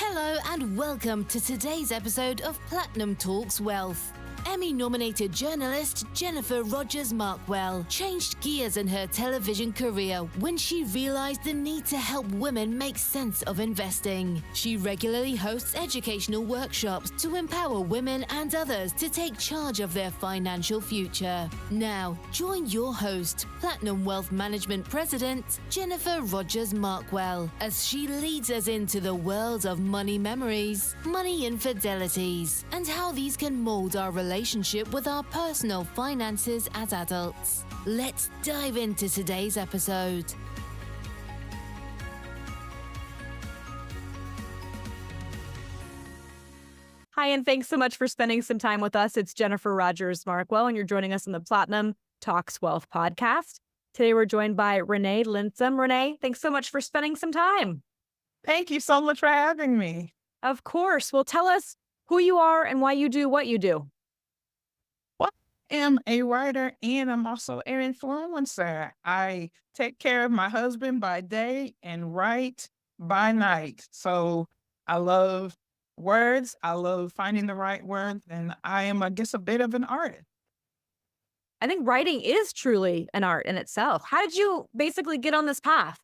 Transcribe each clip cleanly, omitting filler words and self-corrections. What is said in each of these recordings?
Hello and welcome to today's episode of Platinum Talks Wealth. Emmy-nominated journalist Jennifer Rogers Markwell changed gears in her television career when she realized the need to help women make sense of investing. She regularly hosts educational workshops to empower women and others to take charge of their financial future. Now, join your host, Platinum Wealth Management President Jennifer Rogers Markwell, as she leads us into the world of money memories, money infidelities, and how these can mold our relationship with our personal finances as adults. Let's dive into today's episode. Hi, and thanks so much for spending some time with us. It's Jennifer Rogers Markwell, and you're joining us on the Platinum Talks Wealth podcast. Today, we're joined by Renea Linsom. Renea, thanks so much for spending some time. Thank you so much for having me. Of course. Well, tell us who you are and why you do what you do. I am a writer and I'm also an influencer. I take care of my husband by day and write by night. So I love words. I love finding the right words. And I am, I guess, a bit of an artist. I think writing is truly an art in itself. How did you basically get on this path?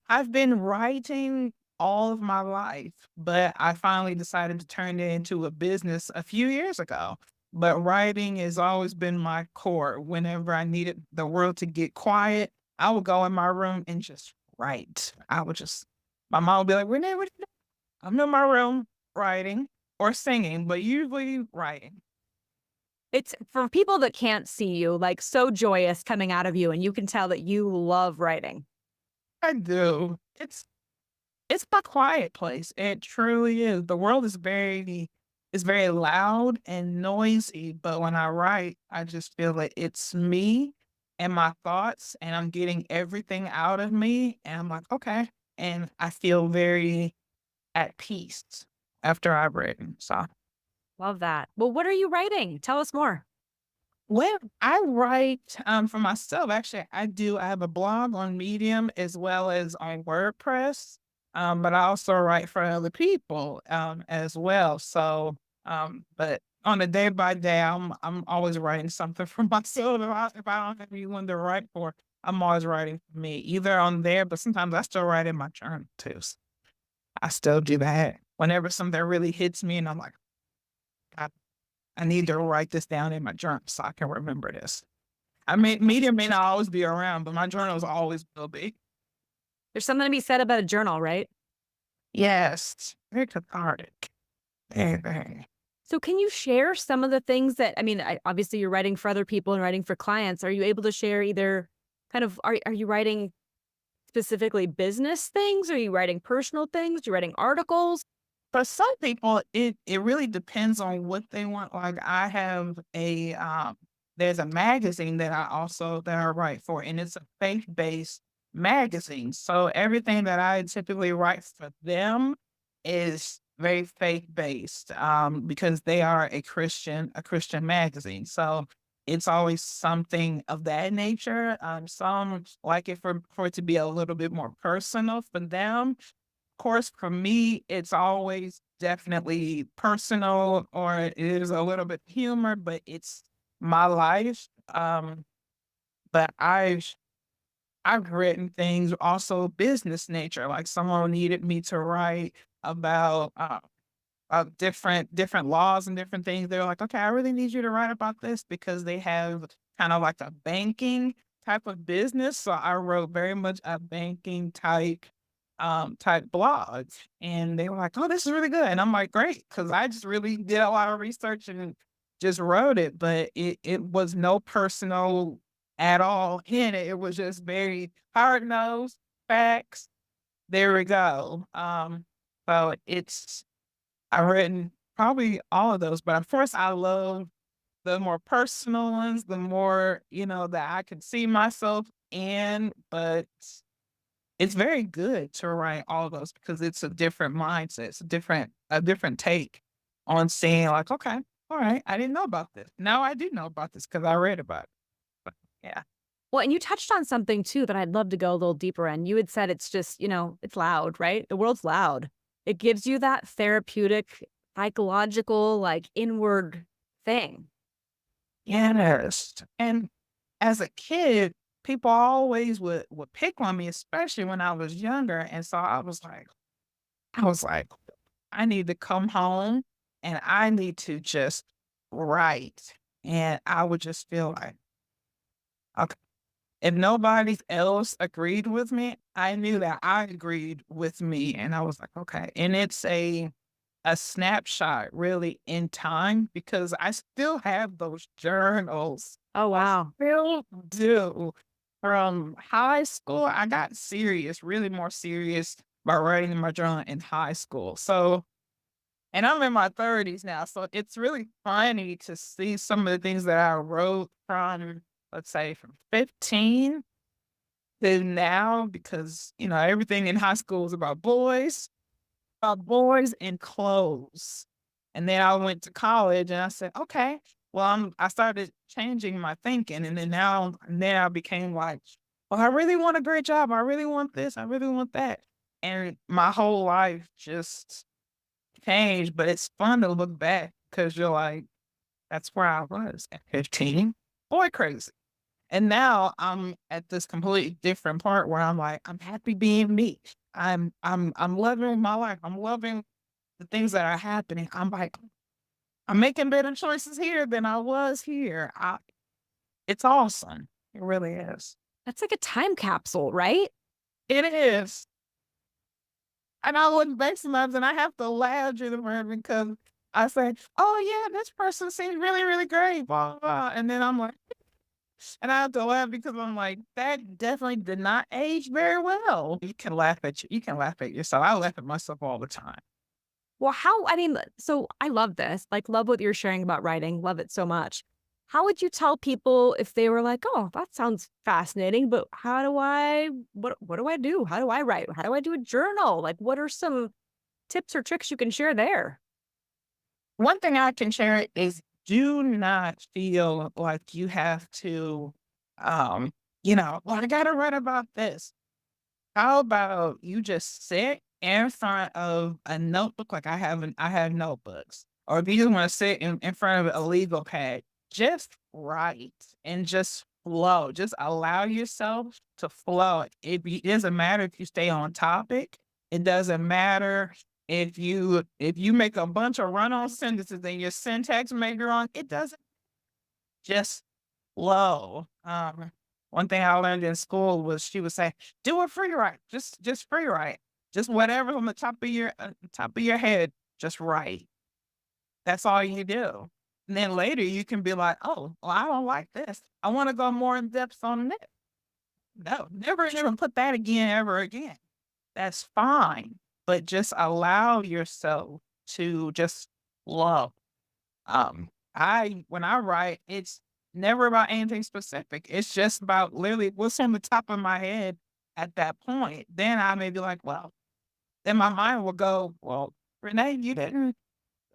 I've been writing all of my life, but I finally decided to turn it into a business a few years ago. But writing has always been my core. Whenever I needed the world to get quiet, I would go in my room and just write. My mom would be like, Renea, what are you doing? I'm in my room writing or singing, but usually writing. It's for people that can't see you, like so joyous coming out of you, and you can tell that you love writing. I do. It's my quiet place. It truly is. The world is very loud and noisy, but when I write, I just feel like it's me and my thoughts, and I'm getting everything out of me, and I'm like, okay. And I feel very at peace after I've written. So, Love that. Well, what are you writing? Tell us more. well, I write for myself. Actually, I have a blog on Medium as well as on WordPress. But I also write for other people as well. So, but on a day by day, I'm always writing something for myself. If I don't have anyone to write for, I'm always writing for me, either on there, but sometimes I still write in my journal too. So I still do that whenever something really hits me, and I'm like, I need to write this down in my journal so I can remember this. I mean, Medium may not always be around, but my journals always will be. There's something to be said about a journal, right? Yes, very cathartic. Very. So can you share some of the things that, obviously you're writing for other people and writing for clients. Are you able to share either are you writing specifically business things? Are you writing personal things? Are you writing articles? For some people, it really depends on what they want. Like I have there's a magazine that I write for, and it's a faith-based magazine. So everything that I typically write for them is very faith-based because they are a Christian magazine. So it's always something of that nature. Some like it for it to be a little bit more personal for them. Of course, for me, it's always definitely personal, or it is a little bit humor, but it's my life. But I've written things also business nature, like someone needed me to write about different laws and different things. They're like, okay, I really need you to write about this because they have kind of like a banking type of business. So I wrote very much a banking type blog, and they were like, oh, this is really good. And I'm like, great, because I just really did a lot of research and just wrote it, but it was no personal at all in it. It was just very hard-nosed facts. There we go. So I've written probably all of those, but of course I love the more personal ones, the more, that I could see myself in, but it's very good to write all of those because it's a different mindset. It's a different take on saying like, okay, all right, I didn't know about this. Now I do know about this because I read about it. But, yeah. Well, and you touched on something too that I'd love to go a little deeper in. You had said it's just, it's loud, right? The world's loud. it gives you that therapeutic, psychological, like inward thing. Yes. And as a kid, people always would pick on me, especially when I was younger. And so I was like, I need to come home and I need to just write. And I would just feel like, okay, if nobody else agreed with me, I knew that I agreed with me. And I was like, okay. And it's a snapshot really in time because I still have those journals. Oh, I wow. still do. From high school, I got serious, really more serious about writing in my journal in high school. So, and I'm in my 30s now. So it's really funny to see some of the things that I wrote from, let's say, from 15 to now, because, everything in high school was about boys and clothes. And then I went to college and I said, okay, well, I started changing my thinking. And then I became like, well, I really want a great job. I really want this. I really want that. And my whole life just changed. But it's fun to look back because you're like, that's where I was at 15. Boy, crazy. And now I'm at this completely different part where I'm like, I'm happy being me. I'm loving my life. I'm loving the things that are happening. I'm like, I'm making better choices here than I was here. It's awesome. It really is. That's like a time capsule, right? It is. And I look back sometimes and I have to laugh through the word because I say, oh yeah, this person seems really, really great. Blah, blah, blah. And then I'm like, and I have to laugh because I'm like, that definitely did not age very well. You can laugh at yourself. I laugh at myself all the time. Well, I mean, so I love this, like, love what you're sharing about writing, love it so much. How would you tell people if they were like, oh, that sounds fascinating, but what do I do? How do I write? How do I do a journal? Like, what are some tips or tricks you can share there? One thing I can share is do not feel like you have to, um, well, I gotta write about this. How about you just sit in front of a notebook like I have notebooks. Or if you just want to sit in front of a legal pad, just write and just flow. Just allow yourself to flow. It doesn't matter if you stay on topic. It doesn't matter if you make a bunch of run-on sentences and your syntax may be wrong. It doesn't just flow. One thing I learned in school was she would say, "Do a free write, just free write, just whatever on the top of your head, just write. That's all you do." And then later you can be like, "Oh, well, I don't like this. I want to go more in depth on this." No, never put that again ever again. That's fine, but just allow yourself to just flow. I when I write, it's never about anything specific. It's just about literally what's on the top of my head at that point. Then I may be like, well, then my mind will go, well, Renee, you didn't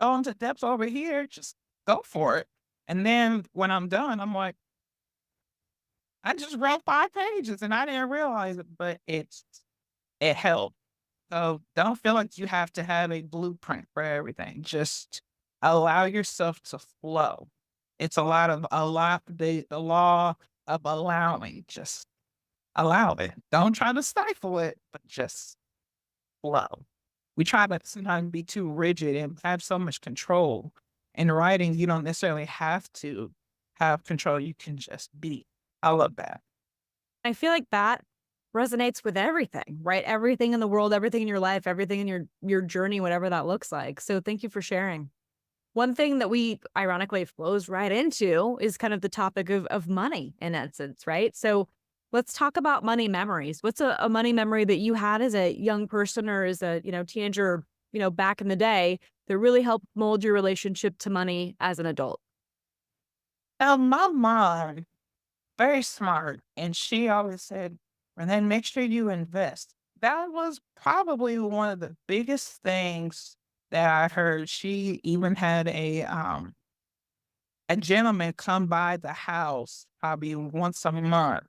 go into depth over here. Just go for it. And then when I'm done, I'm like, I just wrote 5 pages and I didn't realize it, but it helped. So don't feel like you have to have a blueprint for everything. Just allow yourself to flow. It's the law of allowing. Just allow it. Don't try to stifle it, but just flow. We try to sometimes be too rigid and have so much control. In writing, you don't necessarily have to have control. You can just be. I love that. I feel like that resonates with everything, right? Everything in the world, everything in your life, everything in your journey, whatever that looks like. So thank you for sharing. One thing that we ironically flows right into is kind of the topic of money in essence, right? So let's talk about money memories. What's a money memory that you had as a young person or as a, teenager, back in the day that really helped mold your relationship to money as an adult? Now, my mom, very smart, and she always said, and then make sure you invest. That was probably one of the biggest things that I heard. She even had a gentleman come by the house probably once a month,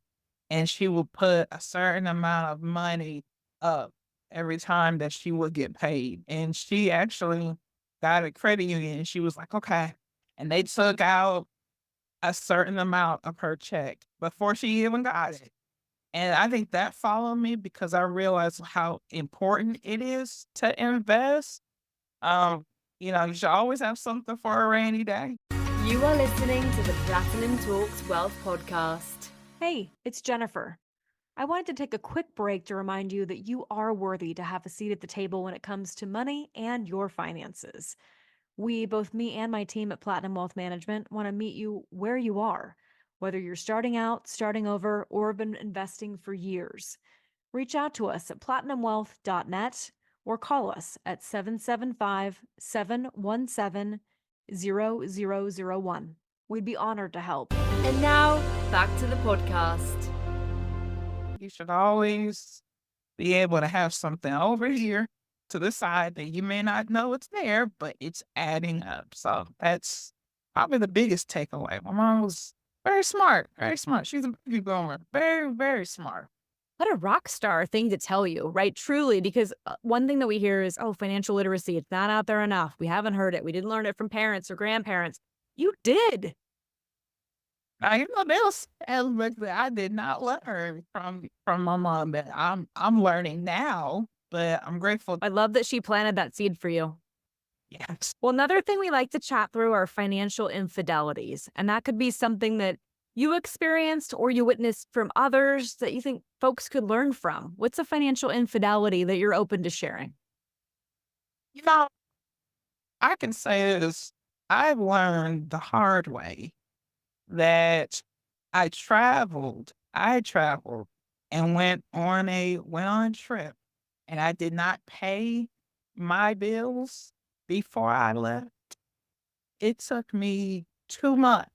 and she would put a certain amount of money up. every time that she would get paid. And she actually got a credit union and she was like, okay. And they took out a certain amount of her check before she even got it. And I think that followed me because I realized how important it is to invest. Um, you should always have something for a rainy day. You are listening to the Platinum Talks Wealth Podcast. Hey, it's Jennifer. I wanted to take a quick break to remind you that you are worthy to have a seat at the table when it comes to money and your finances. We, both me and my team at Platinum Wealth Management, want to meet you where you are, whether you're starting out, starting over, or have been investing for years. Reach out to us at platinumwealth.net or call us at 775-717-0001. We'd be honored to help. And now, back to the podcast. You should always be able to have something over here to the side that you may not know it's there, but it's adding up. So that's probably the biggest takeaway. My mom was very smart, very smart. She's a baby boomer, very, very smart. What a rock star thing to tell you, right? Truly, because one thing that we hear is, oh, financial literacy, it's not out there enough. We haven't heard it. We didn't learn it from parents or grandparents. You did. Now, there's elements that I did not learn from my mom that I'm learning now, but I'm grateful. I love that she planted that seed for you. Yes. Well, another thing we like to chat through are financial infidelities. And that could be something that you experienced or you witnessed from others that you think folks could learn from. What's a financial infidelity that you're open to sharing? I can say this. I've learned the hard way that I traveled and went on a trip and I did not pay my bills before I left. It took me 2 months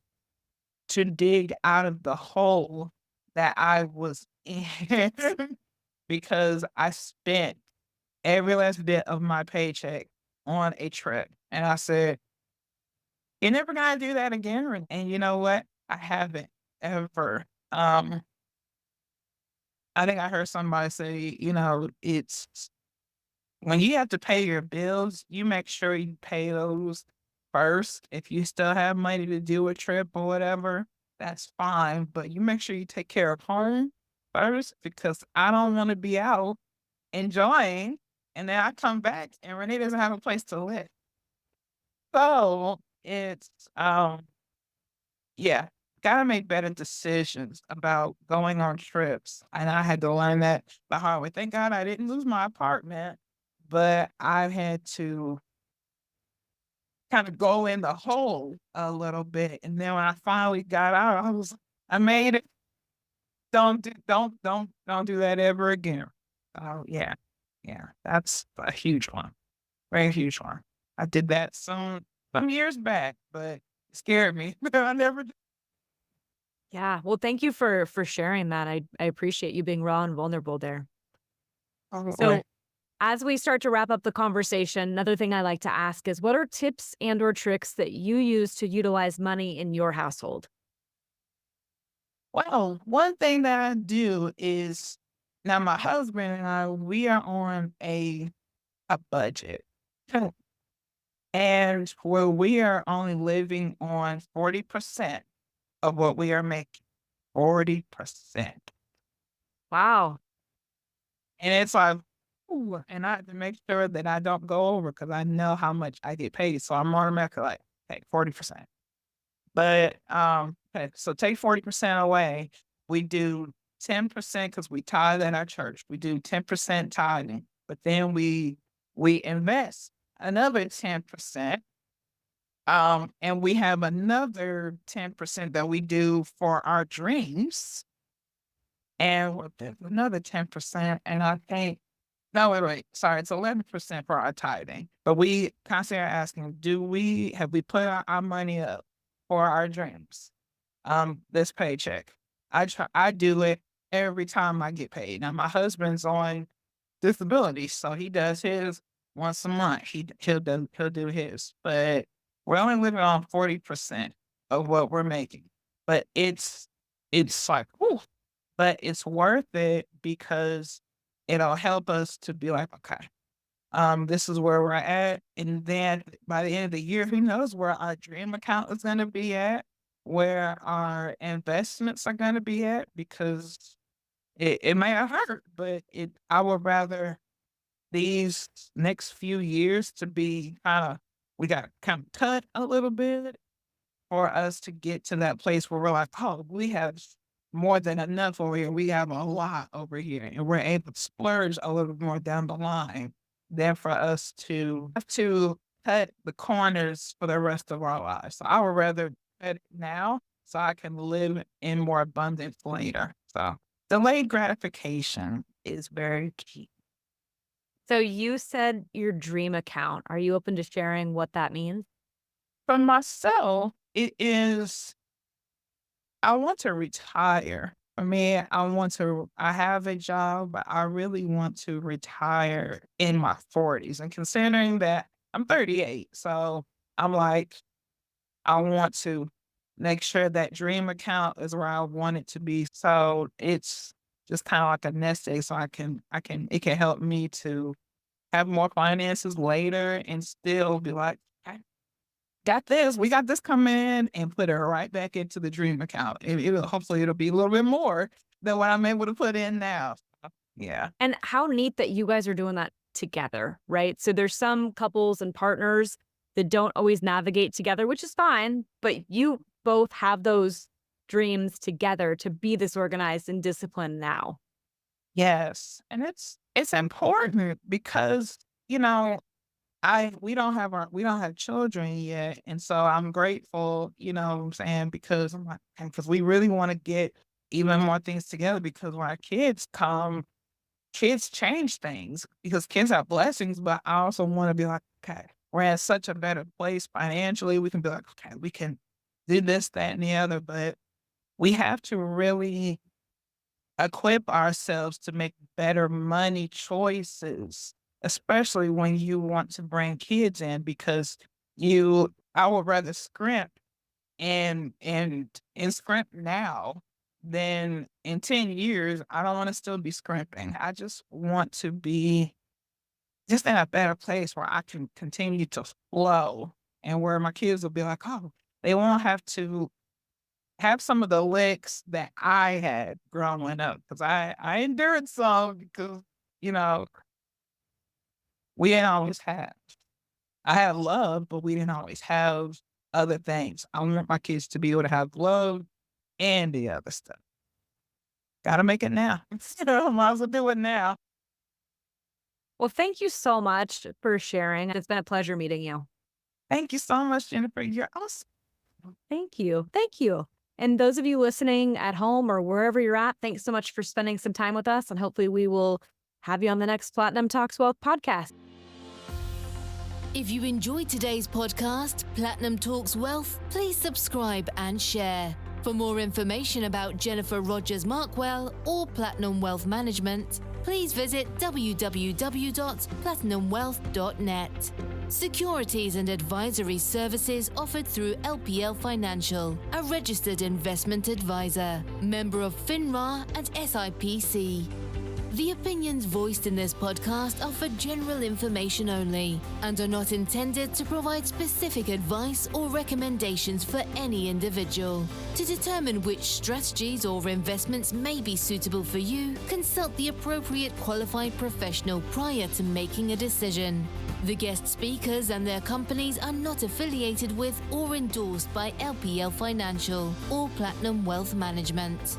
to dig out of the hole that I was in because I spent every last bit of my paycheck on a trip. And I said, you're never gonna do that again. And you know what? I haven't ever. I think I heard somebody say, it's when you have to pay your bills, you make sure you pay those first. If you still have money to do a trip or whatever, that's fine. But you make sure you take care of home first because I don't want to be out enjoying and then I come back and Renee doesn't have a place to live. So it's yeah, gotta make better decisions about going on trips. And I had to learn that the hard way. Thank God I didn't lose my apartment, but I had to kind of go in the hole a little bit. And then when I finally got out, I made it. Don't do that ever again. Oh yeah. Yeah. That's a huge one. Very huge one. I did that some years back, but it scared me. I never did. Yeah. Well, thank you for sharing that. I appreciate you being raw and vulnerable there. So as we start to wrap up the conversation, another thing I like to ask is what are tips and or tricks that you use to utilize money in your household? Well, one thing that I do is now my husband and I, we are on a budget. And where we are only living on 40% of what we are making. 40%. Wow. And it's like, ooh, and I have to make sure that I don't go over because I know how much I get paid. So I'm automatically like, okay, 40%. But okay, so take 40% away. We do 10% because we tithe at our church. We do 10% tithing, but then we invest another 10%. And we have another 10% that we do for our dreams. And there's another 10%. And I think, no, wait, sorry, it's 11% for our tithing. But we constantly are asking, have we put our money up for our dreams? This paycheck. I do it every time I get paid. Now my husband's on disability, so he does his once a month. He'll do his, but we're only living on 40% of what we're making. But it's like, ooh, but it's worth it because it'll help us to be like, okay, this is where we're at. And then by the end of the year, who knows where our dream account is going to be at, where our investments are going to be at, because it may have hurt, but I would rather these next few years to be we got kind of cut a little bit for us to get to that place where we're like, oh, we have more than enough over here. We have a lot over here, and we're able to splurge a little more down the line than for us to have to cut the corners for the rest of our lives. So I would rather cut it now so I can live in more abundance later. So delayed gratification is very key. So you said your dream account. Are you open to sharing what that means? For myself, it is, I want to retire. For me, I have a job, but I really want to retire in my 40s. And considering that I'm 38, so I'm like, I want to make sure that dream account is where I want it to be. So it's just kind of like a nest egg. So it can help me to have more finances later and still be like, "Okay, got this, we got this coming in," and put it right back into the dream account. Hopefully it'll be a little bit more than what I'm able to put in now. Yeah. And how neat that you guys are doing that together, right? So there's some couples and partners that don't always navigate together, which is fine, but you both have those dreams together to be this organized and disciplined now. Yes. And it's important because, you know, we don't have children yet. And so I'm grateful, you know what I'm saying, because I'm like, because we really want to get even more things together, because when our kids come, kids change things because kids have blessings, but I also want to be like, okay, we're in such a better place financially. We can be like, okay, we can do this, that, and the other, but we have to really equip ourselves to make better money choices, especially when you want to bring kids in, because I would rather scrimp and scrimp now than in 10 years. I don't want to still be scrimping. I just want to be just in a better place where I can continue to flow, and where my kids will be like, oh, they won't have to have some of the licks that I had growing up, because I endured some, because, you know, we didn't always have. I had love, but we didn't always have other things. I want my kids to be able to have love and the other stuff. Gotta make it now. Might as well do it now. Well, thank you so much for sharing. It's been a pleasure meeting you. Thank you so much, Jennifer. You're awesome. Thank you. Thank you. And those of you listening at home or wherever you're at, thanks so much for spending some time with us. And hopefully we will have you on the next Platinum Talks Wealth podcast. If you enjoyed today's podcast, Platinum Talks Wealth, please subscribe and share. For more information about Jennifer Rogers Markwell or Platinum Wealth Management, please visit www.platinumwealth.net. Securities and advisory services offered through LPL Financial, a registered investment advisor, member of FINRA and SIPC. The opinions voiced in this podcast are for general information only and are not intended to provide specific advice or recommendations for any individual. To determine which strategies or investments may be suitable for you, consult the appropriate qualified professional prior to making a decision. The guest speakers and their companies are not affiliated with or endorsed by LPL Financial or Platinum Wealth Management.